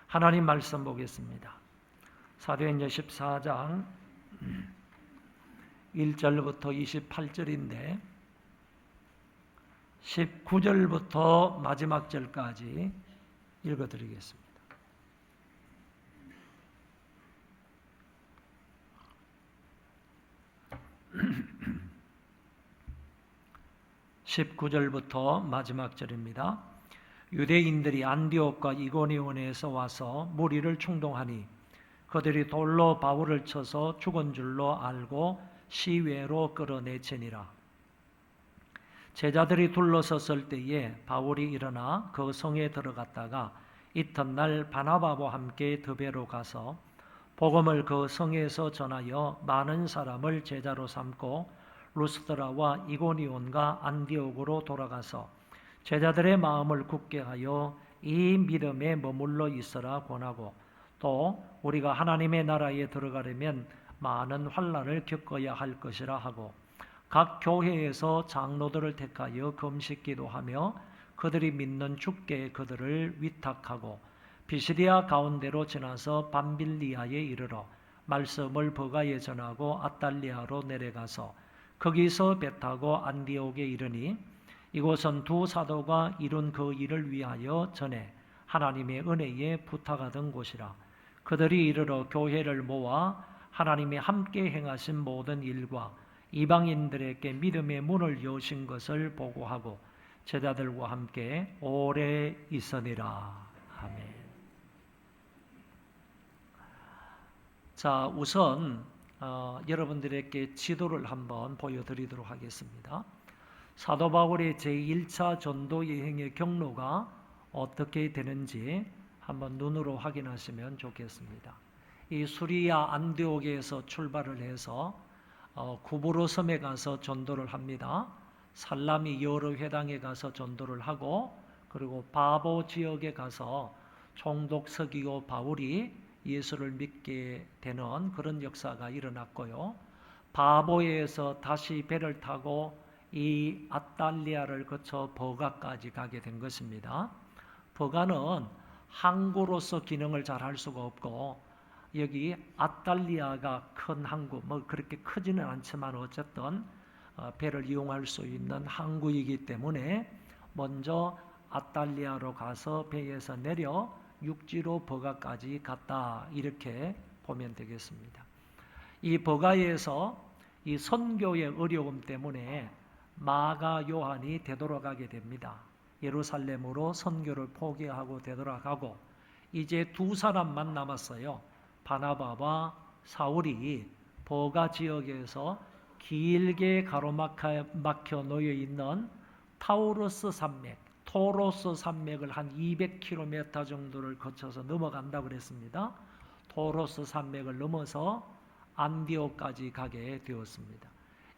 하나님 말씀 보겠습니다. 사도행전 14장 1절부터 28절인데 19절부터 마지막 절까지 읽어드리겠습니다. 19절부터 마지막 절입니다. 유대인들이 안디옥과 이고니온에서 와서 무리를 충동하니 그들이 돌로 바울을 쳐서 죽은 줄로 알고 시외로 끌어내치니라. 제자들이 둘러섰을 때에 바울이 일어나 그 성에 들어갔다가 이튿날 바나바와 함께 드베로 가서 복음을 그 성에서 전하여 많은 사람을 제자로 삼고 루스드라와 이고니온과 안디옥으로 돌아가서 제자들의 마음을 굳게 하여 이 믿음에 머물러 있으라 권하고 또 우리가 하나님의 나라에 들어가려면 많은 환난을 겪어야 할 것이라 하고 각 교회에서 장로들을 택하여 금식 기도하며 그들이 믿는 주께 그들을 위탁하고 비시디아 가운데로 지나서 밤빌리아에 이르러 말씀을 버가에 전하고 아달리아로 내려가서 거기서 배 타고 안디옥에 이르니 이곳은 두 사도가 이룬 그 일을 위하여 전에 하나님의 은혜에 부탁하던 곳이라. 그들이 이르러 교회를 모아 하나님이 함께 행하신 모든 일과 이방인들에게 믿음의 문을 여신 것을 보고하고 제자들과 함께 오래 있으니라. 아멘. 자, 우선 여러분들에게 지도를 한번 보여드리도록 하겠습니다. 사도 바울의 제1차 전도 여행의 경로가 어떻게 되는지 한번 눈으로 확인하시면 좋겠습니다. 이 수리아 안디옥에서 출발을 해서 구브로 섬에 가서 전도를 합니다. 살라미 여러 회당에 가서 전도를 하고 그리고 바보 지역에 가서 총독 서기오 바울이 예수를 믿게 되는 그런 역사가 일어났고요. 바보에서 다시 배를 타고 이 아달리아를 거쳐 버가까지 가게 된 것입니다. 버가는 항구로서 기능을 잘 할 수가 없고 여기 아달리아가 큰 항구, 그렇게 크지는 않지만 어쨌든 배를 이용할 수 있는 항구이기 때문에 먼저 아달리아로 가서 배에서 내려 육지로 버가까지 갔다 이렇게 보면 되겠습니다. 이 버가에서 이 선교의 어려움 때문에 마가 요한이 되돌아가게 됩니다. 예루살렘으로 선교를 포기하고 되돌아가고 이제 두 사람만 남았어요. 바나바와 사울이 버가 지역에서 길게 가로막혀 놓여 있는 타우로스 산맥, 토로스 산맥을 한 200km 정도를 거쳐서 넘어간다고 그랬습니다. 토로스 산맥을 넘어서 안디옥까지 가게 되었습니다.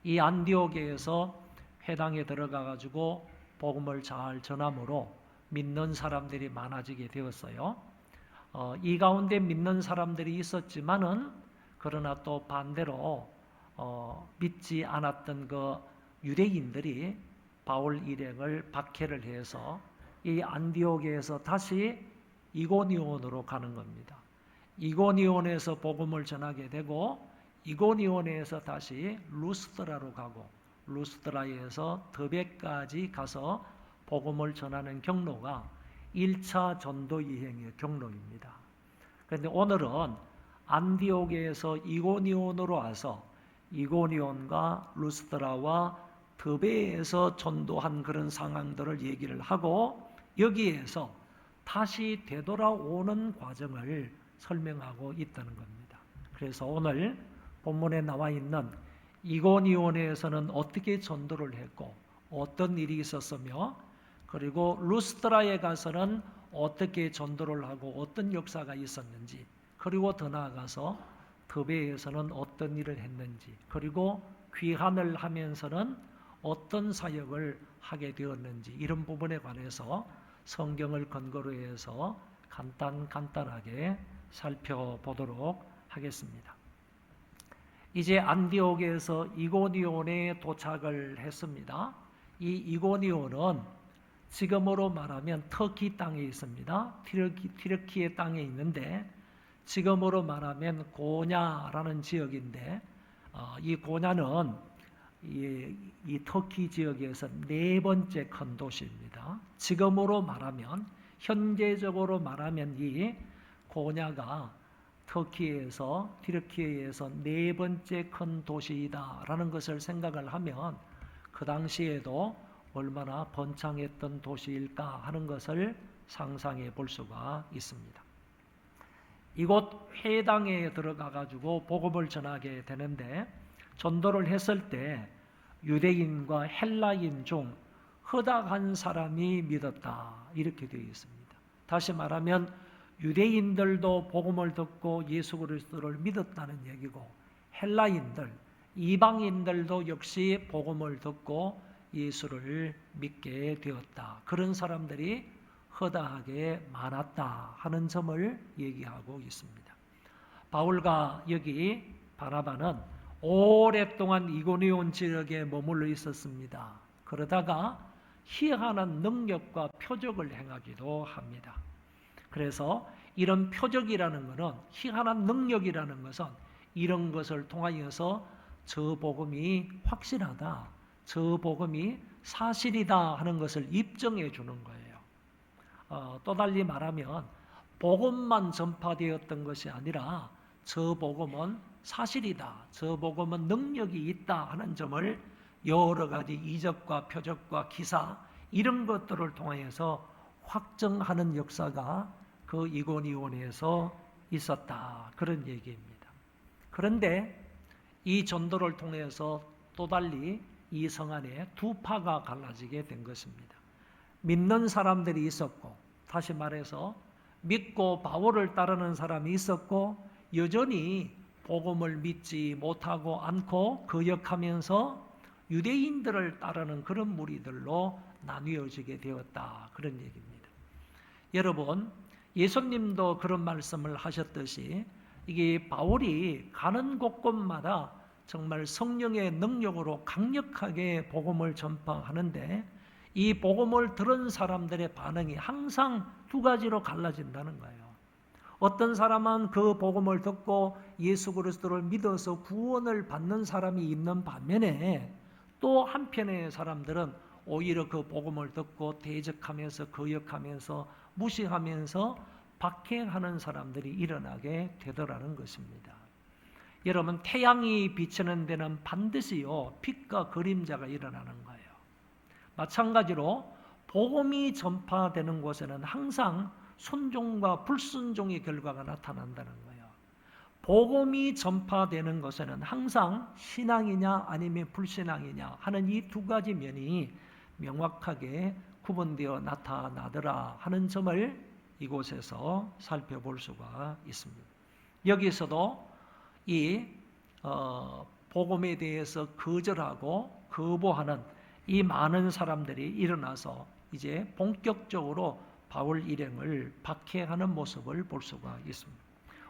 이 안디옥에서 회당에 들어가 가지고 복음을 잘 전함으로 믿는 사람들이 많아지게 되었어요. 이 가운데 믿는 사람들이 있었지만은 그러나 또 반대로 믿지 않았던 그 유대인들이 바울 일행을 박해를 해서 이 안디옥에서 다시 이고니온으로 가는 겁니다. 이고니온에서 복음을 전하게 되고 이고니온에서 다시 루스드라로 가고 루스드라에서 더베까지 가서 복음을 전하는 경로가 1차 전도 여행의 경로입니다. 그런데 오늘은 안디옥에서 이고니온으로 와서 이고니온과 루스드라와 더베에서 전도한 그런 상황들을 얘기를 하고 여기에서 다시 되돌아오는 과정을 설명하고 있다는 겁니다. 그래서 오늘 본문에 나와 있는 이고니온에서는 어떻게 전도를 했고 어떤 일이 있었으며 그리고 루스드라에 가서는 어떻게 전도를 하고 어떤 역사가 있었는지 그리고 더 나아가서 더베에서는 어떤 일을 했는지 그리고 귀환을 하면서는 어떤 사역을 하게 되었는지 이런 부분에 관해서 성경을 근거로 해서 간단하게 살펴보도록 하겠습니다. 이제 안디옥에서 이고니온에 도착을 했습니다. 이 이고니온은 지금으로 말하면 터키 땅에 있습니다. 튀르키예 땅에 있는데 지금으로 말하면 고냐라는 지역인데 이 고냐는 이 터키 지역에서 네 번째 큰 도시입니다. 지금으로 말하면 현재적으로 말하면 이 고냐가 터키에서 튀르키예에서 네 번째 큰 도시이다라는 것을 생각을 하면 그 당시에도 얼마나 번창했던 도시일까 하는 것을 상상해 볼 수가 있습니다. 이곳 회당에 들어가 가지고 복음을 전하게 되는데 전도를 했을 때 유대인과 헬라인 중 허다한 사람이 믿었다 이렇게 되어 있습니다. 다시 말하면 유대인들도 복음을 듣고 예수 그리스도를 믿었다는 얘기고 헬라인들, 이방인들도 역시 복음을 듣고 예수를 믿게 되었다. 그런 사람들이 허다하게 많았다 하는 점을 얘기하고 있습니다. 바울과 여기 바나바는 오랫동안 이고니온 지역에 머물러 있었습니다. 그러다가 희한한 능력과 표적을 행하기도 합니다. 그래서 이런 표적이라는 것은 희한한 능력이라는 것은 이런 것을 통하여서 저 복음이 확실하다, 저 복음이 사실이다 하는 것을 입증해 주는 거예요. 또 달리 말하면 복음만 전파되었던 것이 아니라 저 복음은 사실이다, 저 복음은 능력이 있다 하는 점을 여러 가지 이적과 표적과 기사 이런 것들을 통해서 확정하는 역사가 그 이고니온에서 있었다 그런 얘기입니다. 그런데 이 전도를 통해서 또 달리 이 성 안에 두 파가 갈라지게 된 것입니다. 믿는 사람들이 있었고 다시 말해서 믿고 바울을 따르는 사람이 있었고 여전히 복음을 믿지 못하고 않고 거역하면서 유대인들을 따르는 그런 무리들로 나뉘어지게 되었다 그런 얘기입니다. 여러분 예수님도 그런 말씀을 하셨듯이 이게 바울이 가는 곳곳마다 정말 성령의 능력으로 강력하게 복음을 전파하는데 이 복음을 들은 사람들의 반응이 항상 두 가지로 갈라진다는 거예요. 어떤 사람은 그 복음을 듣고 예수 그리스도를 믿어서 구원을 받는 사람이 있는 반면에 또 한편의 사람들은 오히려 그 복음을 듣고 대적하면서 거역하면서 무시하면서 박해하는 사람들이 일어나게 되더라는 것입니다. 여러분 태양이 비치는 데는 반드시요 빛과 그림자가 일어나는 거예요. 마찬가지로 복음이 전파되는 곳에는 항상 순종과 불순종의 결과가 나타난다는 거예요. 복음이 전파되는 것에는 항상 신앙이냐 아니면 불신앙이냐 하는 이 두 가지 면이 명확하게 구분되어 나타나더라 하는 점을 이곳에서 살펴볼 수가 있습니다. 여기서도 이 복음에 대해서 거절하고 거부하는 이 많은 사람들이 일어나서 이제 본격적으로 바울 일행을 박해하는 모습을 볼 수가 있습니다.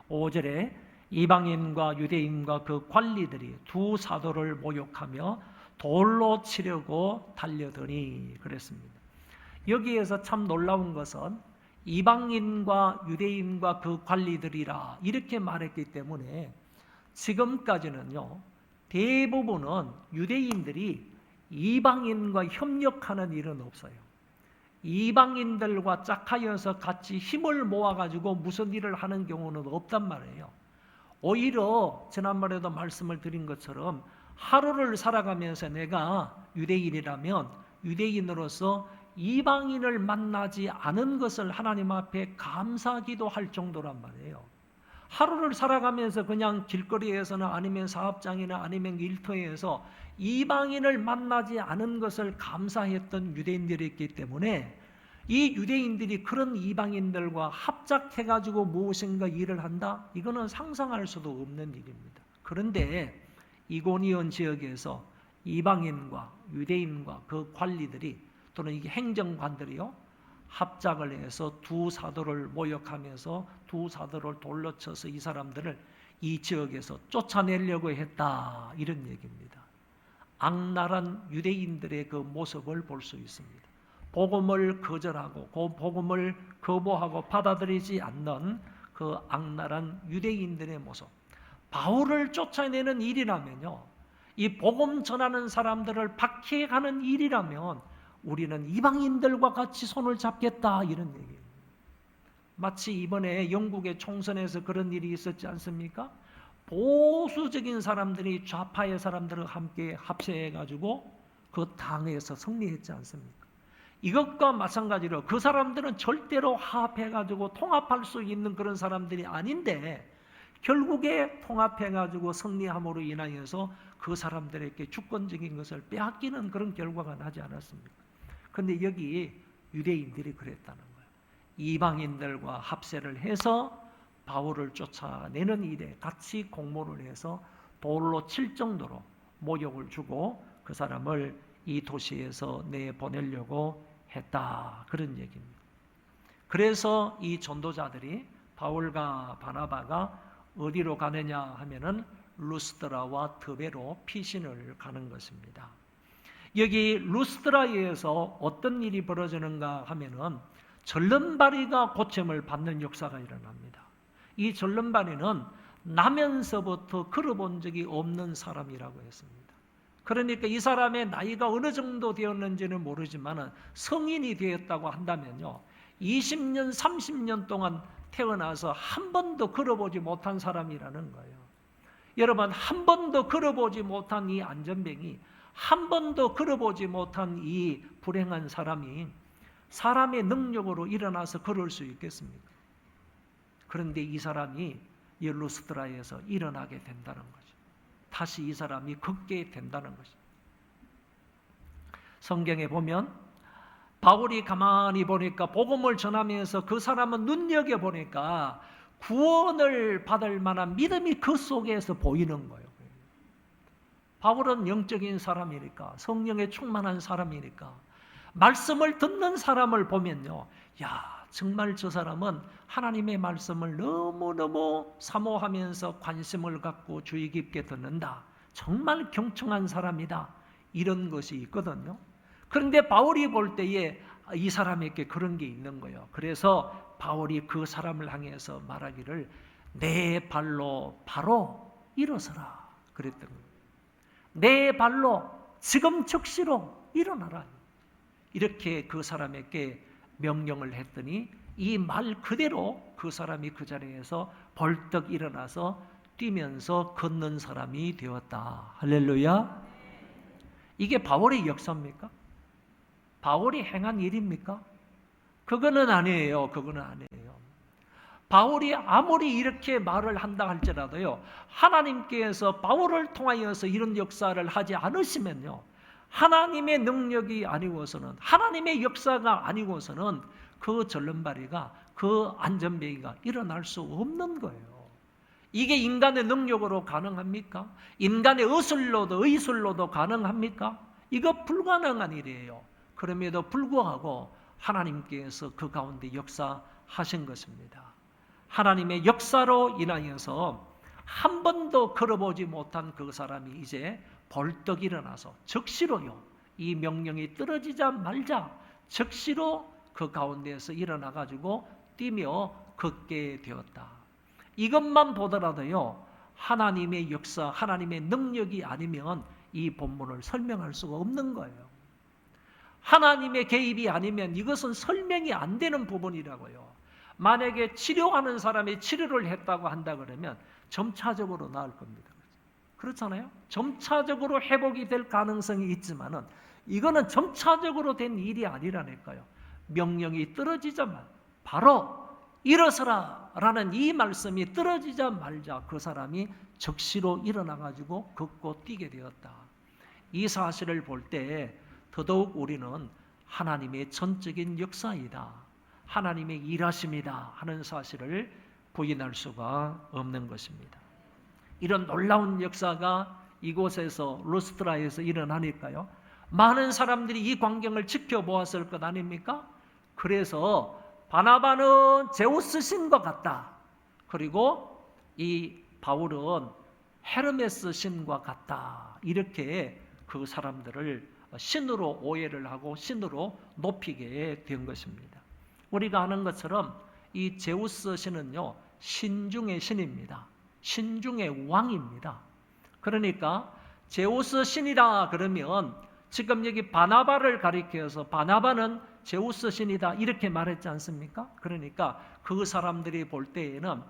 5절에 이방인과 유대인과 그 관리들이 두 사도를 모욕하며 돌로 치려고 달려드니 그랬습니다. 여기에서 참 놀라운 것은 이방인과 유대인과 그 관리들이라 이렇게 말했기 때문에 지금까지는요 대부분은 유대인들이 이방인과 협력하는 일은 없어요. 이방인들과 짝하여서 같이 힘을 모아가지고 무슨 일을 하는 경우는 없단 말이에요. 오히려 지난번에도 말씀을 드린 것처럼 하루를 살아가면서 내가 유대인이라면 유대인으로서 이방인을 만나지 않은 것을 하나님 앞에 감사기도 할 정도란 말이에요. 하루를 살아가면서 그냥 길거리에서나 아니면 사업장이나 아니면 일터에서 이방인을 만나지 않은 것을 감사했던 유대인들이 있기 때문에 이 유대인들이 그런 이방인들과 합작해가지고 무엇인가 일을 한다? 이거는 상상할 수도 없는 일입니다. 그런데 이고니온 지역에서 이방인과 유대인과 그 관리들이 또는 이게 행정관들이요 합작을 해서 두 사도를 모욕하면서 두 사도를 돌로 쳐서 이 사람들을 이 지역에서 쫓아내려고 했다 이런 얘기입니다. 악랄한 유대인들의 그 모습을 볼 수 있습니다. 복음을 거절하고 그 복음을 거부하고 받아들이지 않는 그 악랄한 유대인들의 모습, 바울을 쫓아내는 일이라면요, 이 복음 전하는 사람들을 박해하는 일이라면 우리는 이방인들과 같이 손을 잡겠다, 이런 얘기예요. 마치 이번에 영국의 총선에서 그런 일이 있었지 않습니까? 보수적인 사람들이 좌파의 사람들과 함께 합세해가지고 그 당에서 승리했지 않습니까? 이것과 마찬가지로 그 사람들은 절대로 화합해가지고 통합할 수 있는 그런 사람들이 아닌데 결국에 통합해가지고 승리함으로 인하여서 그 사람들에게 주권적인 것을 빼앗기는 그런 결과가 나지 않았습니까? 그런데 여기 유대인들이 그랬다는 거예요. 이방인들과 합세를 해서 바울을 쫓아내는 일에 같이 공모를 해서 돌로 칠 정도로 모욕을 주고 그 사람을 이 도시에서 내보내려고 했다, 그런 얘기입니다. 그래서 이 전도자들이 바울과 바나바가 어디로 가느냐 하면은 루스드라와 드베로 피신을 가는 것입니다. 여기 루스드라에서 어떤 일이 벌어지는가 하면은 절름발이가 고침을 받는 역사가 일어납니다. 이 절름발이는 나면서부터 걸어본 적이 없는 사람이라고 했습니다. 그러니까 이 사람의 나이가 어느 정도 되었는지는 모르지만 성인이 되었다고 한다면요, 20년, 30년 동안 태어나서 한 번도 걸어보지 못한 사람이라는 거예요. 여러분, 한 번도 걸어보지 못한 이 안전뱅이, 한 번도 걸어보지 못한 이 불행한 사람이 사람의 능력으로 일어나서 걸을 수 있겠습니까? 그런데 이 사람이 루스드라에서 일어나게 된다는 거죠. 다시 이 사람이 걷게 된다는 것이죠. 성경에 보면 바울이 가만히 보니까 복음을 전하면서 그 사람은 눈여겨보니까 구원을 받을 만한 믿음이 그 속에서 보이는 거예요. 바울은 영적인 사람이니까, 성령에 충만한 사람이니까 말씀을 듣는 사람을 보면요, 야, 정말 저 사람은 하나님의 말씀을 너무너무 사모하면서 관심을 갖고 주의 깊게 듣는다, 정말 경청한 사람이다, 이런 것이 있거든요. 그런데 바울이 볼 때에 이 사람에게 그런 게 있는 거예요. 그래서 바울이 그 사람을 향해서 말하기를 내 발로 바로 일어서라 그랬던 거예요. 내 발로 지금 즉시로 일어나라, 이렇게 그 사람에게 명령을 했더니 이 말 그대로 그 사람이 그 자리에서 벌떡 일어나서 뛰면서 걷는 사람이 되었다. 할렐루야. 이게 바울의 역사입니까? 바울이 행한 일입니까? 그거는 아니에요. 그거는 아니에요. 바울이 아무리 이렇게 말을 한다 할지라도요, 하나님께서 바울을 통하여서 이런 역사를 하지 않으시면요, 하나님의 능력이 아니고서는, 하나님의 역사가 아니고서는 그 절름발이가, 그 안전뱅이가 일어날 수 없는 거예요. 이게 인간의 능력으로 가능합니까? 인간의 의술로도 가능합니까? 이거 불가능한 일이에요. 그럼에도 불구하고 하나님께서 그 가운데 역사하신 것입니다. 하나님의 역사로 인하여서 한 번도 걸어보지 못한 그 사람이 이제 벌떡 일어나서 즉시로요, 이 명령이 떨어지자 말자 즉시로 그 가운데에서 일어나가지고 뛰며 걷게 되었다. 이것만 보더라도요, 하나님의 역사, 하나님의 능력이 아니면 이 본문을 설명할 수가 없는 거예요. 하나님의 개입이 아니면 이것은 설명이 안 되는 부분이라고요. 만약에 치료하는 사람이 치료를 했다고 한다 그러면 점차적으로 나을 겁니다. 그렇잖아요? 점차적으로 회복이 될 가능성이 있지만은 이거는 점차적으로 된 일이 아니라니까요. 명령이 떨어지자마자 바로 일어서라 라는 이 말씀이 떨어지자 말자 그 사람이 즉시로 일어나가지고 걷고 뛰게 되었다. 이 사실을 볼 때 더더욱 우리는 하나님의 전적인 역사이다, 하나님의 일하심이다 하는 사실을 부인할 수가 없는 것입니다. 이런 놀라운 역사가 이곳에서 루스드라에서 일어나니까요, 많은 사람들이 이 광경을 지켜보았을 것 아닙니까? 그래서 바나바는 제우스 신과 같다, 그리고 이 바울은 헤르메스 신과 같다, 이렇게 그 사람들을 신으로 오해를 하고 신으로 높이게 된 것입니다. 우리가 아는 것처럼 이 제우스 신은요, 신중의 신입니다. 신중의 왕입니다. 그러니까 제우스 신이다 그러면 지금 여기 바나바를 가리켜서 바나바는 제우스 신이다 이렇게 말했지 않습니까? 그러니까 그 사람들이 볼 때에는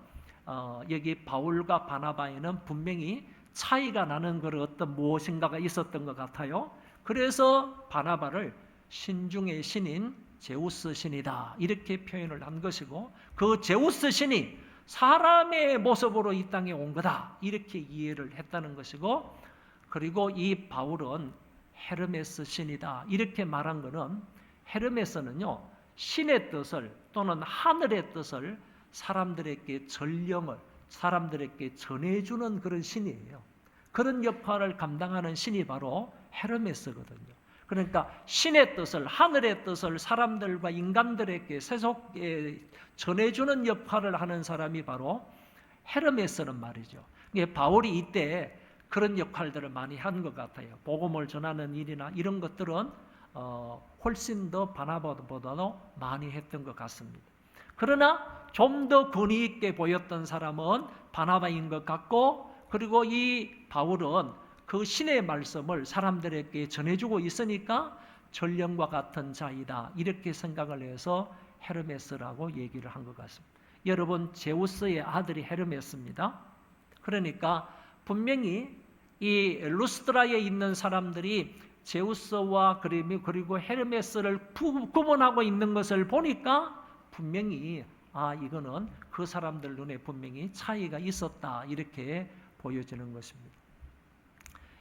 여기 바울과 바나바에는 분명히 차이가 나는 그런 어떤 무엇인가가 있었던 것 같아요. 그래서 바나바를 신중의 신인 제우스 신이다 이렇게 표현을 한 것이고, 그 제우스 신이 사람의 모습으로 이 땅에 온 거다 이렇게 이해를 했다는 것이고, 그리고 이 바울은 헤르메스 신이다 이렇게 말한 것은, 헤르메스는요 신의 뜻을 또는 하늘의 뜻을 사람들에게 전령을 사람들에게 전해주는 그런 신이에요. 그런 역할을 감당하는 신이 바로 헤르메스거든요. 그러니까 신의 뜻을, 하늘의 뜻을 사람들과 인간들에게 세속에 전해주는 역할을 하는 사람이 바로 헤르메스는 말이죠. 바울이 이때 그런 역할들을 많이 한 것 같아요. 복음을 전하는 일이나 이런 것들은 훨씬 더 바나바보다도 많이 했던 것 같습니다. 그러나 좀 더 권위 있게 보였던 사람은 바나바인 것 같고, 그리고 이 바울은 그 신의 말씀을 사람들에게 전해주고 있으니까 전령과 같은 자이다 이렇게 생각을 해서 헤르메스라고 얘기를 한 것 같습니다. 여러분, 제우스의 아들이 헤르메스입니다. 그러니까 분명히 이 루스드라에 있는 사람들이 제우스와 그리고 헤르메스를 구분하고 있는 것을 보니까 분명히 이거는 그 사람들 눈에 분명히 차이가 있었다 이렇게 보여지는 것입니다.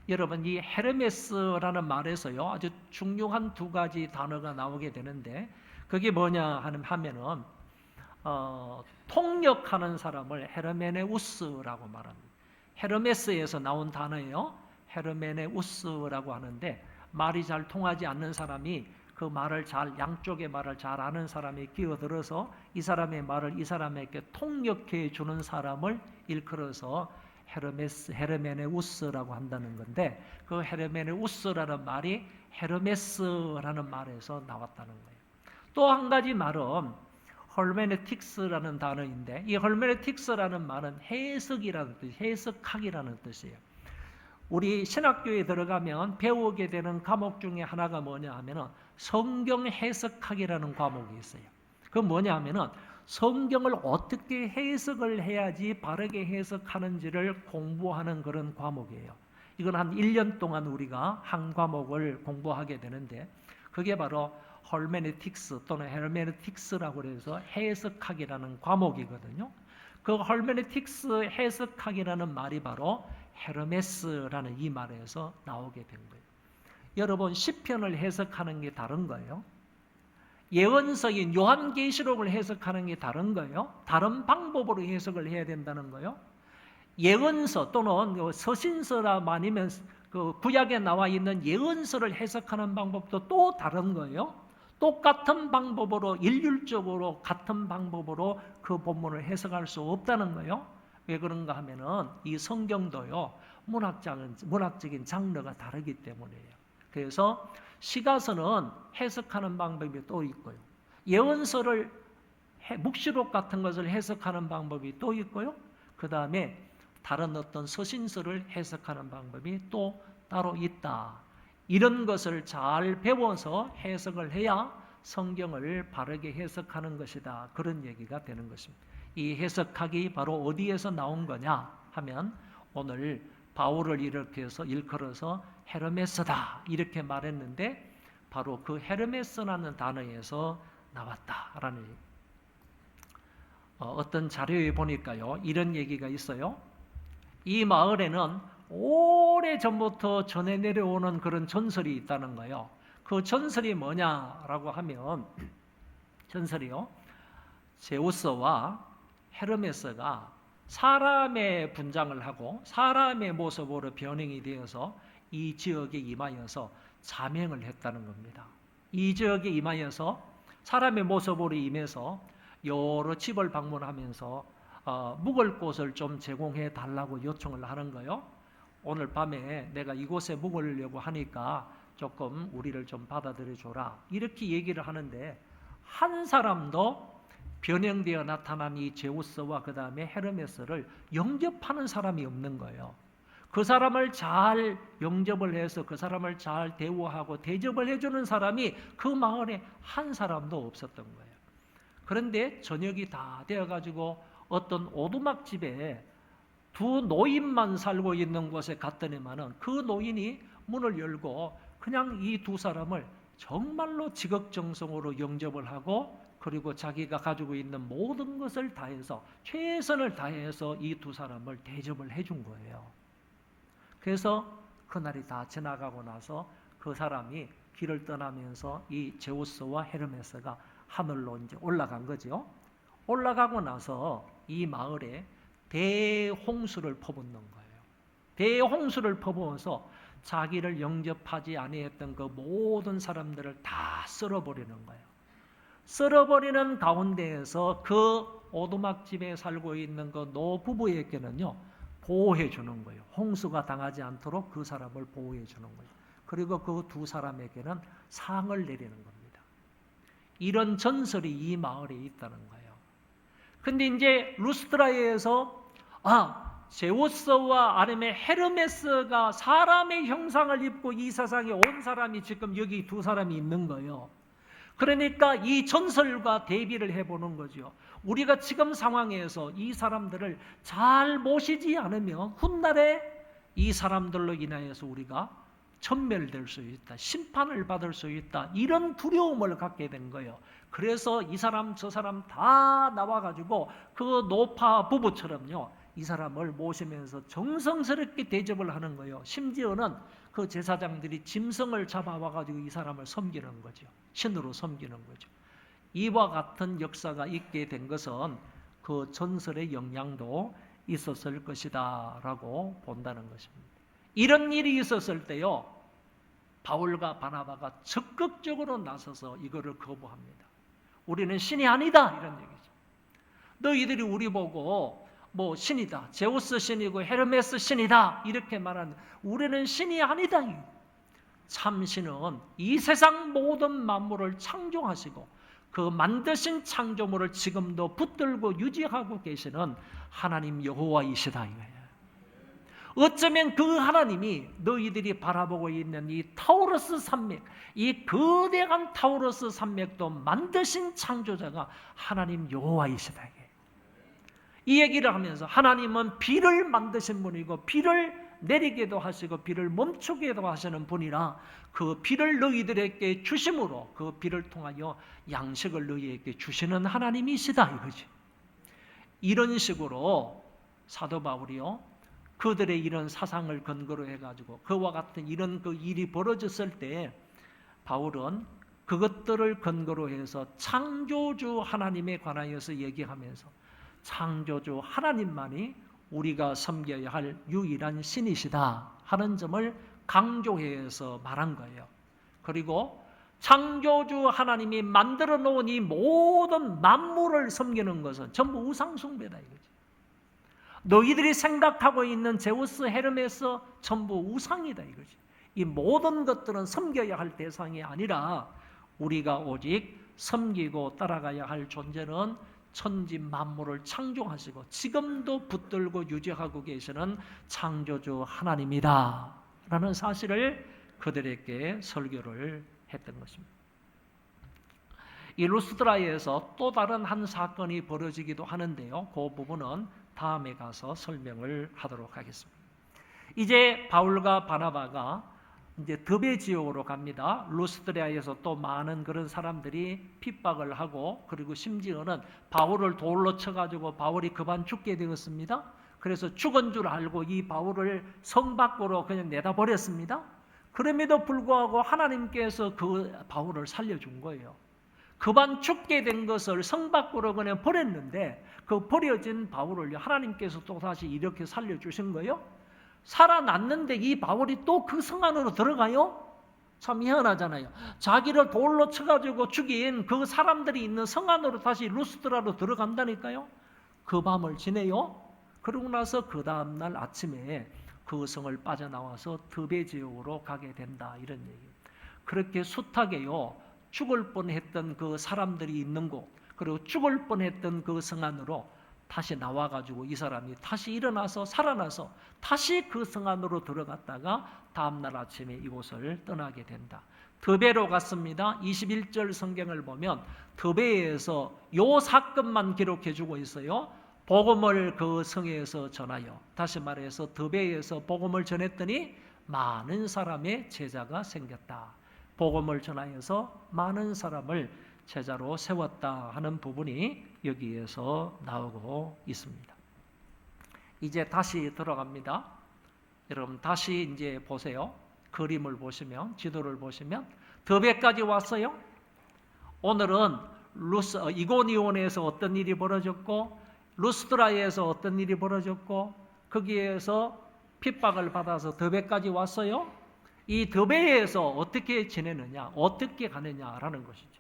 여러분, 이 헤르메스라는 말에서요 아주 중요한 두 가지 단어가 나오게 되는데, 그게 뭐냐 하면은 통역하는 사람을 헤르메네우스라고 말합니다. 헤르메스에서 나온 단어예요. 헤르메네우스라고 하는데, 말이 잘 통하지 않는 사람이 그 말을 양쪽의 말을 잘 아는 사람이 끼어들어서 이 사람의 말을 이 사람에게 통역해 주는 사람을 일컬어서 헤르메네우스라고 한다는 건데, 그 헤르메네우스라는 말이 헤르메스라는 말에서 나왔다는 거예요. 또 한 가지 말은 헐메네틱스라는 단어인데, 이 헐메네틱스라는 말은 해석이라는 뜻, 해석하기라는 뜻이에요. 우리 신학교에 들어가면 배우게 되는 과목 중에 하나가 뭐냐 하면은 성경 해석하기라는 과목이 있어요. 그건 뭐냐 하면은 성경을 어떻게 해석을 해야지 바르게 해석하는지를 공부하는 그런 과목이에요. 이건 한 1년 동안 우리가 한 과목을 공부하게 되는데, 그게 바로 헐메네틱스 또는 헤르메네틱스라고 해서 해석하기라는 과목이거든요. 그 헐메네틱스 해석하기라는 말이 바로 헤르메스라는 이 말에서 나오게 된 거예요. 여러분, 시편을 해석하는 게 다른 거예요. 예언서인 요한계시록을 해석하는 게 다른 거예요. 다른 방법으로 해석을 해야 된다는 거예요. 예언서 또는 서신서나 아니면 그 구약에 나와 있는 예언서를 해석하는 방법도 또 다른 거예요. 똑같은 방법으로, 일률적으로 같은 방법으로 그 본문을 해석할 수 없다는 거예요. 왜 그런가 하면은 이 성경도요 문학적인 장르가 다르기 때문이에요. 그래서 시가서는 해석하는 방법이 또 있고요, 예언서를 묵시록 같은 것을 해석하는 방법이 또 있고요, 그 다음에 다른 어떤 서신서를 해석하는 방법이 또 따로 있다. 이런 것을 잘 배워서 해석을 해야 성경을 바르게 해석하는 것이다, 그런 얘기가 되는 것입니다. 이 해석학이 바로 어디에서 나온 거냐 하면, 오늘 바울을 이렇게 해서 일컬어서 헤르메스다 이렇게 말했는데, 바로 그 헤르메스라는 단어에서 나왔다라는 얘기. 어떤 자료에 보니까요 이런 얘기가 있어요. 이 마을에는 오래전부터 전해 내려오는 그런 전설이 있다는 거예요. 그 전설이 뭐냐라고 하면, 전설이요, 제우스와 헤르메스가 사람의 분장을 하고 사람의 모습으로 변형이 되어서 이 지역에 임하여서 자명을 했다는 겁니다. 이 지역에 임하여서 사람의 모습으로 임해서 여러 집을 방문하면서 묵을 곳을 좀 제공해 달라고 요청을 하는 거예요. 오늘 밤에 내가 이곳에 묵으려고 하니까 조금 우리를 좀 받아들여 줘라, 이렇게 얘기를 하는데, 한 사람도 변형되어 나타난 이 제우스와 그 다음에 헤르메스를 영접하는 사람이 없는 거예요. 그 사람을 잘 영접을 해서 그 사람을 잘 대우하고 대접을 해주는 사람이 그 마을에 한 사람도 없었던 거예요. 그런데 저녁이 다 되어가지고 어떤 오두막집에 두 노인만 살고 있는 곳에 갔더니만은 그 노인이 문을 열고 그냥 이 두 사람을 정말로 지극정성으로 영접을 하고, 그리고 자기가 가지고 있는 모든 것을 다해서 최선을 다해서 이 두 사람을 대접을 해준 거예요. 그래서 그날이 다 지나가고 나서 그 사람이 길을 떠나면서 이 제우스와 헤르메스가 하늘로 이제 올라간 거죠. 올라가고 나서 이 마을에 대홍수를 퍼붓는 거예요. 대홍수를 퍼부어서 자기를 영접하지 아니했던 그 모든 사람들을 다 썰어버리는 거예요. 썰어버리는 가운데에서 그 오두막집에 살고 있는 그 노부부에게는요, 보호해 주는 거예요. 홍수가 당하지 않도록 그 사람을 보호해 주는 거예요. 그리고 그 두 사람에게는 상을 내리는 겁니다. 이런 전설이 이 마을에 있다는 거예요. 근데 이제 루스드라에서 제우스와 아니면 헤르메스가 사람의 형상을 입고 이 세상에 온 사람이 지금 여기 두 사람이 있는 거예요. 그러니까 이 전설과 대비를 해보는 거죠. 우리가 지금 상황에서 이 사람들을 잘 모시지 않으면 훗날에 이 사람들로 인하여서 우리가 전멸될 수 있다, 심판을 받을 수 있다, 이런 두려움을 갖게 된 거예요. 그래서 이 사람 저 사람 다 나와가지고 그 노파 부부처럼요, 이 사람을 모시면서 정성스럽게 대접을 하는 거예요. 심지어는 그 제사장들이 짐승을 잡아와가지고 이 사람을 섬기는 거죠. 신으로 섬기는 거죠. 이와 같은 역사가 있게 된 것은 그 전설의 영향도 있었을 것이다 라고 본다는 것입니다. 이런 일이 있었을 때요, 바울과 바나바가 적극적으로 나서서 이거를 거부합니다. 우리는 신이 아니다, 이런 얘기죠. 너희들이 우리 보고 뭐 신이다, 제우스 신이고 헤르메스 신이다 이렇게 말하는, 우리는 신이 아니다. 참 신은 이 세상 모든 만물을 창조하시고 그 만드신 창조물을 지금도 붙들고 유지하고 계시는 하나님 여호와이시다 이거예요. 어쩌면 그 하나님이 너희들이 바라보고 있는 이 타우러스 산맥, 이 거대한 타우러스 산맥도 만드신 창조자가 하나님 여호와이시다. 이 얘기를 하면서 하나님은 비를 만드신 분이고 비를 내리게도 하시고 비를 멈추게도 하시는 분이라 그 비를 너희들에게 주심으로 그 비를 통하여 양식을 너희에게 주시는 하나님이시다 이거지. 이런 식으로 사도 바울이요, 그들의 이런 사상을 근거로 해가지고 그와 같은 이런 그 일이 벌어졌을 때 바울은 그것들을 근거로 해서 창조주 하나님에 관하여서 얘기하면서 창조주 하나님만이 우리가 섬겨야 할 유일한 신이시다 하는 점을 강조해서 말한 거예요. 그리고 창조주 하나님이 만들어 놓은 이 모든 만물을 섬기는 것은 전부 우상숭배다 이거지. 너희들이 생각하고 있는 제우스, 헤르메스 전부 우상이다 이거지. 이 모든 것들은 섬겨야 할 대상이 아니라 우리가 오직 섬기고 따라가야 할 존재는 천지 만물을 창조하시고 지금도 붙들고 유지하고 계시는 창조주 하나님이다 라는 사실을 그들에게 설교를 했던 것입니다. 이 루스드라에서 또 다른 한 사건이 벌어지기도 하는데요, 그 부분은 다음에 가서 설명을 하도록 하겠습니다. 이제 바울과 바나바가 이제 드베 지역으로 갑니다. 루스드라에서 또 많은 그런 사람들이 핍박을 하고, 그리고 심지어는 바울을 돌로 쳐가지고 바울이 급한 죽게 되었습니다. 그래서 죽은 줄 알고 이 바울을 성 밖으로 그냥 내다버렸습니다. 그럼에도 불구하고 하나님께서 그 바울을 살려준 거예요. 급한 죽게 된 것을 성 밖으로 그냥 버렸는데 그 버려진 바울을 하나님께서 또 다시 이렇게 살려주신 거예요. 살아났는데 이 바울이 또 그 성 안으로 들어가요? 참 희한하잖아요. 자기를 돌로 쳐가지고 죽인 그 사람들이 있는 성 안으로 다시 루스드라로 들어간다니까요. 그 밤을 지내요. 그러고 나서 그 다음날 아침에 그 성을 빠져나와서 드베 지역으로 가게 된다 이런 얘기예요. 그렇게 숱하게요 죽을 뻔했던 그 사람들이 있는 곳, 그리고 죽을 뻔했던 그 성 안으로 다시 나와가지고 이 사람이 다시 일어나서 살아나서 다시 그 성 안으로 들어갔다가 다음날 아침에 이곳을 떠나게 된다. 드베로 갔습니다. 21절 성경을 보면 드베에서 요 사건만 기록해주고 있어요. 복음을 그 성에서 전하여, 다시 말해서 드베에서 복음을 전했더니 많은 사람의 제자가 생겼다. 복음을 전하여서 많은 사람을 제자로 세웠다 하는 부분이 여기에서 나오고 있습니다. 이제 다시 들어갑니다. 여러분 다시 이제 보세요. 그림을 보시면, 지도를 보시면 드베까지 왔어요. 오늘은 이고니온에서 어떤 일이 벌어졌고, 루스드라에서 어떤 일이 벌어졌고, 거기에서 핍박을 받아서 드베까지 왔어요. 이 드베에서 어떻게 지내느냐, 어떻게 가느냐라는 것이죠.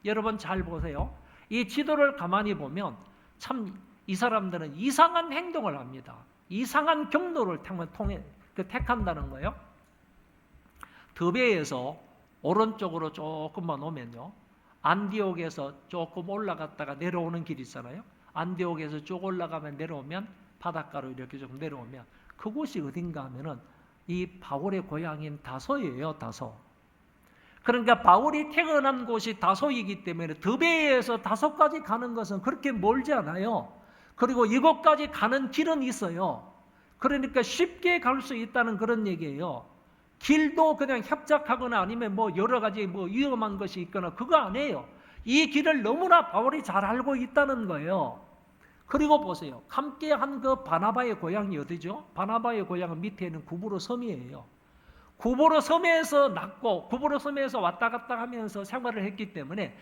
여러분 잘 보세요. 이 지도를 가만히 보면 참 이 사람들은 이상한 행동을 합니다. 이상한 경로를 택한다는 거예요. 드베에서 오른쪽으로 조금만 오면요, 안디옥에서 조금 올라갔다가 내려오는 길 있잖아요. 안디옥에서 쭉 올라가면 내려오면 바닷가로 이렇게 좀 내려오면 그곳이 어딘가 하면은 이 바울의 고향인 다소예요. 다소. 그러니까 바울이 태어난 곳이 다소이기 때문에 드베에서 다소까지 가는 것은 그렇게 멀지 않아요. 그리고 이곳까지 가는 길은 있어요. 그러니까 쉽게 갈 수 있다는 그런 얘기예요. 길도 그냥 협착하거나 아니면 뭐 여러 가지 뭐 위험한 것이 있거나 그거 아니에요. 이 길을 너무나 바울이 잘 알고 있다는 거예요. 그리고 보세요. 함께 한 그 바나바의 고향이 어디죠? 바나바의 고향은 밑에 있는 구브로 섬이에요. 구브로 섬에서 났고 구브로 섬에서 왔다 갔다 하면서 생활을 했기 때문에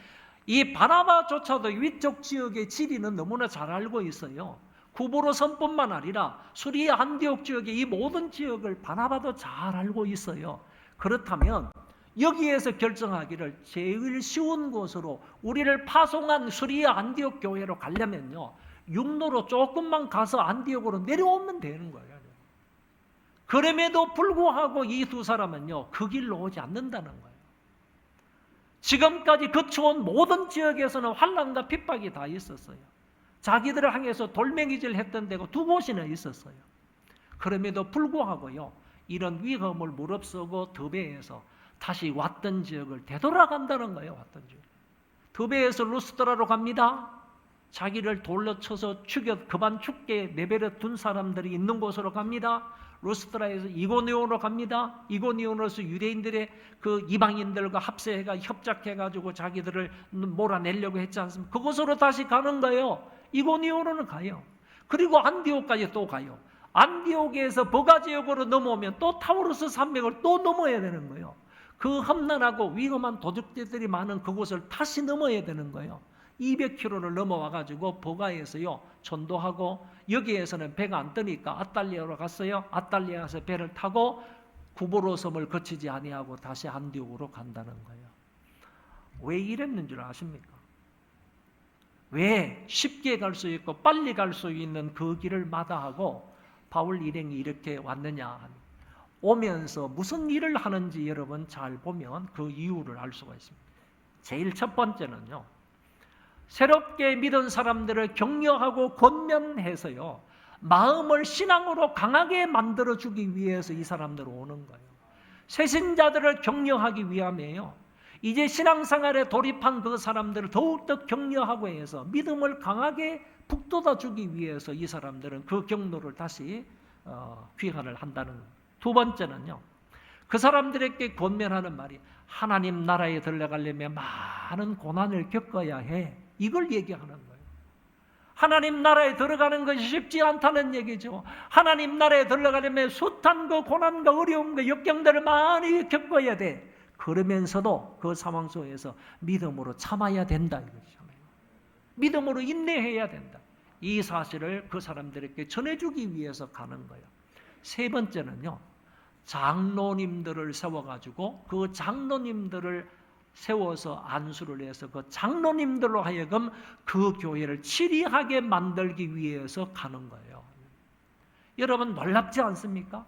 이 바나바조차도 위쪽 지역의 지리는 너무나 잘 알고 있어요. 구브로 섬뿐만 아니라 수리아 안디옥 지역의 이 모든 지역을 바나바도 잘 알고 있어요. 그렇다면 여기에서 결정하기를 제일 쉬운 곳으로 우리를 파송한 수리아 안디옥 교회로 가려면요, 육로로 조금만 가서 안디옥으로 내려오면 되는 거예요. 그럼에도 불구하고 이 두 사람은요, 그 길로 오지 않는다는 거예요. 지금까지 거쳐온 모든 지역에서는 환난과 핍박이 다 있었어요. 자기들을 향해서 돌멩이질 했던 데가 두 곳이나 있었어요. 그럼에도 불구하고요, 이런 위험을 무릅쓰고 드베에서 다시 왔던 지역을 되돌아간다는 거예요. 왔던 지역. 드베에서 루스드라로 갑니다. 자기를 돌로 쳐서 그만 죽게 내버려 둔 사람들이 있는 곳으로 갑니다. 루스드라에서 이고니온으로 갑니다. 이고니온으로서 유대인들의 그 이방인들과 합세해가 협작해가지고 자기들을 몰아내려고 했지 않습니까? 그곳으로 다시 가는 거예요. 이고니온으로 가요. 그리고 안디옥까지 또 가요. 안디옥에서 버가 지역으로 넘어오면 또 타우루스 산맥을 또 넘어야 되는 거예요. 그 험난하고 위험한 도적들이 많은 그곳을 다시 넘어야 되는 거예요. 200km를 넘어와가지고 버가에서요 전도하고, 여기에서는 배가 안 뜨니까 아탈리아로 갔어요. 아탈리아에서 배를 타고 구브로 섬을 거치지 아니하고 다시 안디옥으로 간다는 거예요. 왜 이랬는 줄 아십니까? 왜 쉽게 갈 수 있고 빨리 갈 수 있는 그 길을 마다하고 바울 일행이 이렇게 왔느냐? 오면서 무슨 일을 하는지 여러분 잘 보면 그 이유를 알 수가 있습니다. 제일 첫 번째는요, 새롭게 믿은 사람들을 격려하고 권면해서요, 마음을 신앙으로 강하게 만들어주기 위해서 이 사람들 오는 거예요. 새신자들을 격려하기 위함이에요. 이제 신앙생활에 돌입한 그 사람들을 더욱더 격려하고 해서 믿음을 강하게 북돋아주기 위해서 이 사람들은 그 경로를 다시 귀환을 한다는 거예요. 두 번째는요, 그 사람들에게 권면하는 말이 하나님 나라에 들어가려면 많은 고난을 겪어야 해. 이걸 얘기하는 거예요. 하나님 나라에 들어가는 것이 쉽지 않다는 얘기죠. 하나님 나라에 들어가려면 숱한 그 고난과 어려움과 역경들을 많이 겪어야 돼. 그러면서도 그 상황 속에서 믿음으로 참아야 된다 이거잖아요. 믿음으로 인내해야 된다. 이 사실을 그 사람들에게 전해주기 위해서 가는 거예요. 세 번째는요, 장로님들을 세워가지고 그 장로님들을 세워서 안수를 해서 그 장로님들로 하여금 그 교회를 치리하게 만들기 위해서 가는 거예요. 여러분 놀랍지 않습니까?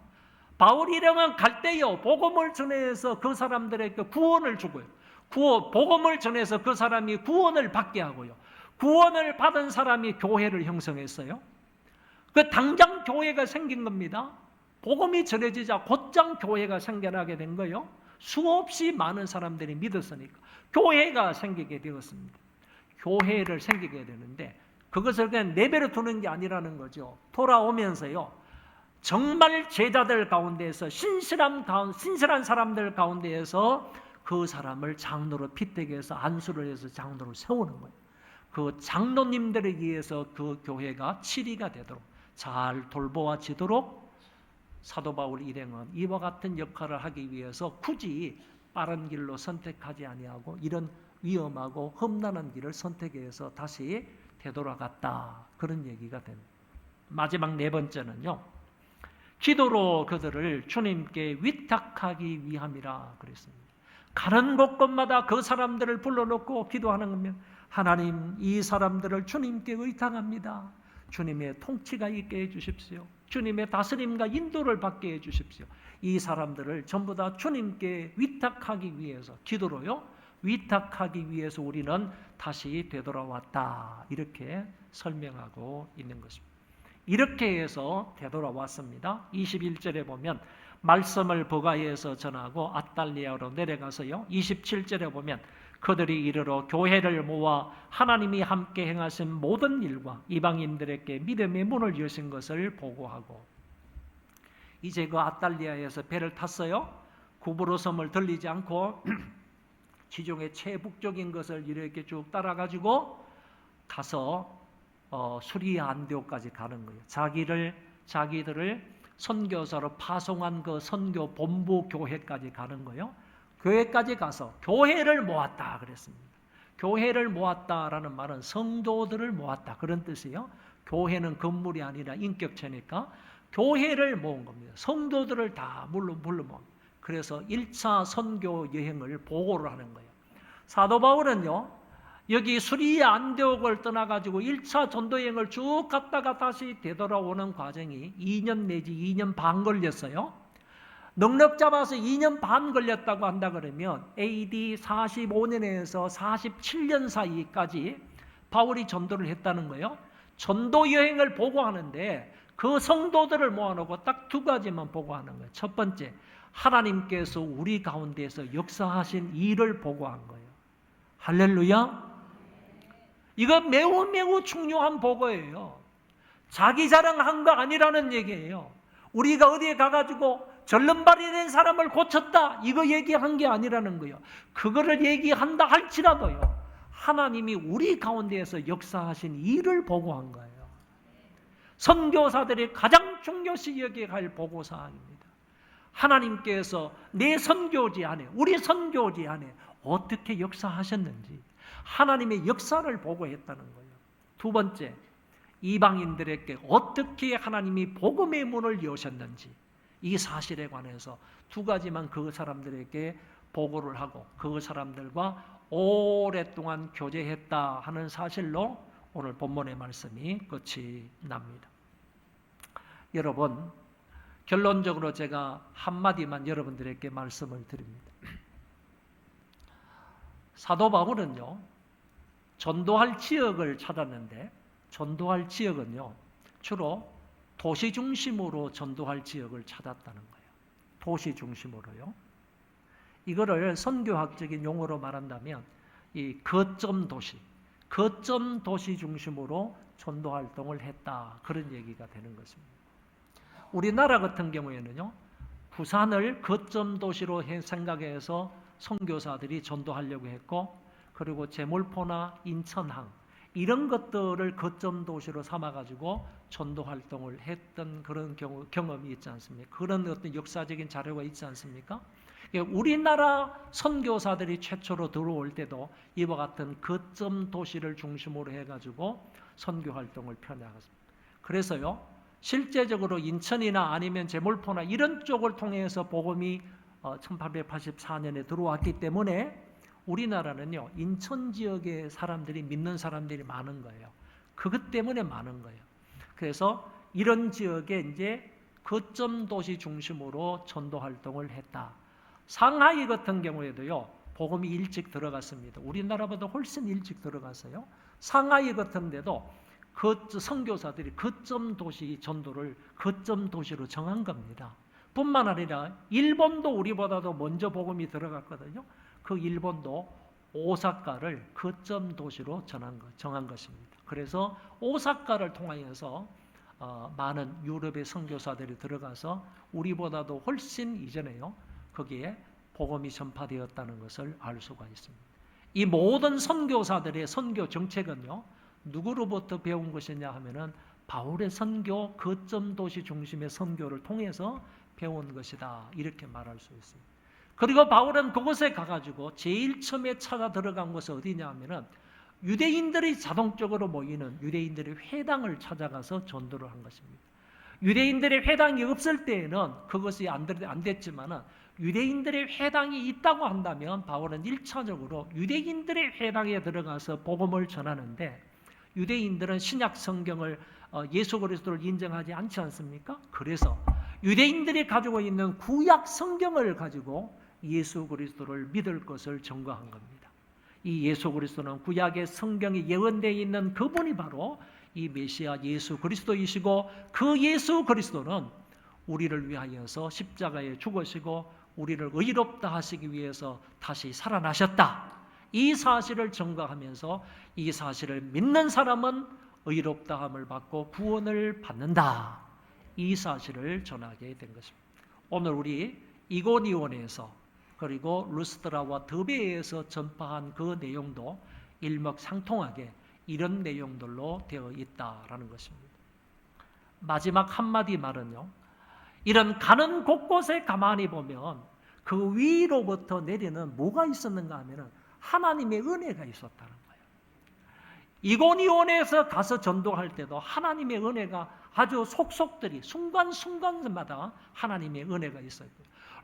바울이 이러면 갈 때요, 복음을 전해서 그 사람들에게 구원을 주고요. 복음을 전해서 그 사람이 구원을 받게 하고요. 구원을 받은 사람이 교회를 형성했어요. 그 당장 교회가 생긴 겁니다. 복음이 전해지자 곧장 교회가 생겨나게 된 거예요. 수없이 많은 사람들이 믿었으니까 교회가 생기게 되었습니다. 교회를 생기게 되는데 그것을 그냥 내버려 두는 게 아니라는 거죠. 돌아오면서요, 정말 제자들 가운데에서 신실한 사람들 가운데에서 그 사람을 장로로 핏대기해서 안수를 해서 장로로 세우는 거예요. 그 장로님들에 의해서 그 교회가 치리가 되도록 잘 돌보아지도록 사도 바울 일행은 이와 같은 역할을 하기 위해서 굳이 빠른 길로 선택하지 아니하고 이런 위험하고 험난한 길을 선택해서 다시 되돌아갔다. 그런 얘기가 됩니다. 마지막 네 번째는요, 기도로 그들을 주님께 위탁하기 위함이라 그랬습니다. 가는 곳곳마다 그 사람들을 불러놓고 기도하는 거면, 하나님, 이 사람들을 주님께 의탁합니다. 주님의 통치가 있게 해주십시오. 주님의 다스림과 인도를 받게 해주십시오. 이 사람들을 전부 다 주님께 위탁하기 위해서, 기도로요, 위탁하기 위해서 우리는 다시 되돌아왔다. 이렇게 설명하고 있는 것입니다. 이렇게 해서 되돌아왔습니다. 21절에 보면 말씀을 버가이에서 전하고 아달리아로 내려가서요. 27절에 보면 그들이 이르러 교회를 모아 하나님이 함께 행하신 모든 일과 이방인들에게 믿음의 문을 여신 것을 보고하고, 이제 그 아달리아에서 배를 탔어요. 구브로 섬을 들리지 않고 지중해 최북쪽인 것을 이렇게 쭉 따라가지고 가서 수리아 안디옥까지 가는 거예요. 자기들을 선교사로 파송한 그 선교 본부 교회까지 가는 거예요. 교회까지 가서 교회를 모았다 그랬습니다. 교회를 모았다라는 말은 성도들을 모았다 그런 뜻이에요. 교회는 건물이 아니라 인격체니까 교회를 모은 겁니다. 성도들을 다 불러 모은. 그래서 1차 선교 여행을 보고를 하는 거예요. 사도 바울은요, 여기 수리아 안디옥을 떠나가지고 1차 전도여행을 쭉 갔다가 다시 되돌아오는 과정이 2년 내지 2년 반 걸렸어요. 넉넉 잡아서 2년 반 걸렸다고 한다 그러면 AD 45년에서 47년 사이까지 바울이 전도를 했다는 거예요. 전도 여행을 보고하는데 그 성도들을 모아놓고 딱 두 가지만 보고하는 거예요. 첫 번째, 하나님께서 우리 가운데에서 역사하신 일을 보고한 거예요. 할렐루야. 이거 매우 매우 중요한 보고예요. 자기 자랑한 거 아니라는 얘기예요. 우리가 어디에 가가지고 절름발이 된 사람을 고쳤다, 이거 얘기한 게 아니라는 거예요. 그거를 얘기한다 할지라도요, 하나님이 우리 가운데에서 역사하신 일을 보고한 거예요. 선교사들이 가장 중요시 여겨야 할 보고사항입니다. 하나님께서 내 선교지 안에, 우리 선교지 안에 어떻게 역사하셨는지 하나님의 역사를 보고했다는 거예요. 두 번째, 이방인들에게 어떻게 하나님이 복음의 문을 여셨는지, 이 사실에 관해서 두 가지만 그 사람들에게 보고를 하고 그 사람들과 오랫동안 교제했다 하는 사실로 오늘 본문의 말씀이 끝이 납니다. 여러분, 결론적으로 제가 한마디만 여러분들에게 말씀을 드립니다. 사도 바울은요, 전도할 지역을 찾았는데, 전도할 지역은요, 주로 도시 중심으로 전도할 지역을 찾았다는 거예요. 도시 중심으로요. 이거를 선교학적인 용어로 말한다면 이 거점 도시 중심으로 전도 활동을 했다, 그런 얘기가 되는 것입니다. 우리나라 같은 경우에는요, 부산을 거점 도시로 생각해서 선교사들이 전도하려고 했고, 그리고 제물포나 인천항 이런 것들을 거점 도시로 삼아가지고 전도 활동을 했던 그런 경험이 있지 않습니까? 그런 어떤 역사적인 자료가 있지 않습니까? 우리나라 선교사들이 최초로 들어올 때도 이와 같은 거점 도시를 중심으로 해가지고 선교 활동을 펴나갔습니다. 그래서요, 실제적으로 인천이나 아니면 제물포나 이런 쪽을 통해서 복음이 1884년에 들어왔기 때문에 우리나라는요, 인천 지역의 사람들이 믿는 사람들이 많은 거예요. 그것 때문에 많은 거예요. 그래서 이런 지역에 이제 거점 도시 중심으로 전도 활동을 했다. 상하이 같은 경우에도요, 복음이 일찍 들어갔습니다. 우리나라보다 훨씬 일찍 들어갔어요. 상하이 같은 데도 선교사들이 거점 도시 전도를 거점 도시로 정한 겁니다. 뿐만 아니라 일본도 우리보다도 먼저 복음이 들어갔거든요. 그 일본도 오사카를 거점 도시로 정한 것입니다. 그래서 오사카를 통하여서 많은 유럽의 선교사들이 들어가서 우리보다도 훨씬 이전에요, 거기에 복음이 전파되었다는 것을 알 수가 있습니다. 이 모든 선교사들의 선교 정책은요, 누구로부터 배운 것이냐 하면은 바울의 선교, 거점 도시 중심의 선교를 통해서 배운 것이다, 이렇게 말할 수 있습니다. 그리고 바울은 그곳에 가가지고 제일 처음에 찾아 들어간 곳은 어디냐 하면은 유대인들이 자동적으로 모이는 유대인들의 회당을 찾아가서 전도를 한 것입니다. 유대인들의 회당이 없을 때에는 그것이 안 됐지만은 유대인들의 회당이 있다고 한다면 바울은 1차적으로 유대인들의 회당에 들어가서 복음을 전하는데, 유대인들은 신약 성경을 예수 그리스도를 인정하지 않지 않습니까? 그래서 유대인들이 가지고 있는 구약 성경을 가지고 예수 그리스도를 믿을 것을 전거한 겁니다. 이 예수 그리스도는 구약의 성경에 예언되어 있는 그분이 바로 이 메시아 예수 그리스도이시고, 그 예수 그리스도는 우리를 위하여서 십자가에 죽으시고 우리를 의롭다 하시기 위해서 다시 살아나셨다. 이 사실을 전가하면서 이 사실을 믿는 사람은 의롭다함을 받고 구원을 받는다. 이 사실을 전하게 된 것입니다. 오늘 우리 이고니온에서 그리고 루스드라와 더베에서 전파한 그 내용도 일맥상통하게 이런 내용들로 되어 있다라는 것입니다. 마지막 한마디 말은요, 이런 가는 곳곳에 가만히 보면 그 위로부터 내리는 뭐가 있었는가 하면 하나님의 은혜가 있었다는 거예요. 이고니온에서 가서 전도할 때도 하나님의 은혜가 아주 속속들이 순간순간마다 하나님의 은혜가 있어요.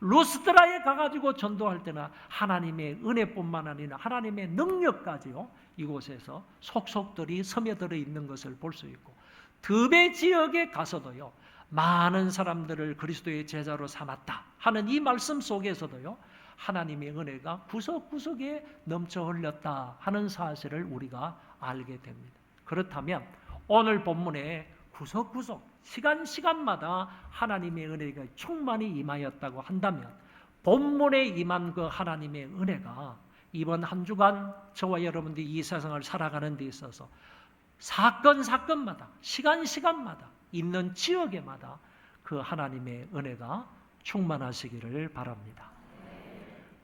루스드라에 가가지고 전도할 때는 하나님의 은혜뿐만 아니라 하나님의 능력까지요, 이곳에서 속속들이 스며들어 있는 것을 볼 수 있고, 드베 지역에 가서도요, 많은 사람들을 그리스도의 제자로 삼았다 하는 이 말씀 속에서도요, 하나님의 은혜가 구석구석에 넘쳐 흘렸다 하는 사실을 우리가 알게 됩니다. 그렇다면 오늘 본문에 구석구석 시간마다 하나님의 은혜가 충만히 임하였다고 한다면, 본문에 임한 그 하나님의 은혜가 이번 한 주간 저와 여러분들이 이 세상을 살아가는 데 있어서 사건마다 시간마다 있는 지역에마다 그 하나님의 은혜가 충만하시기를 바랍니다.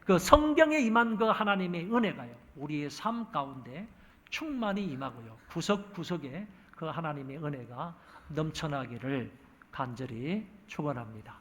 그 성경에 임한 그 하나님의 은혜가요, 우리의 삶 가운데 충만히 임하고요, 구석구석에 그 하나님의 은혜가 넘쳐나기를 간절히 축원합니다.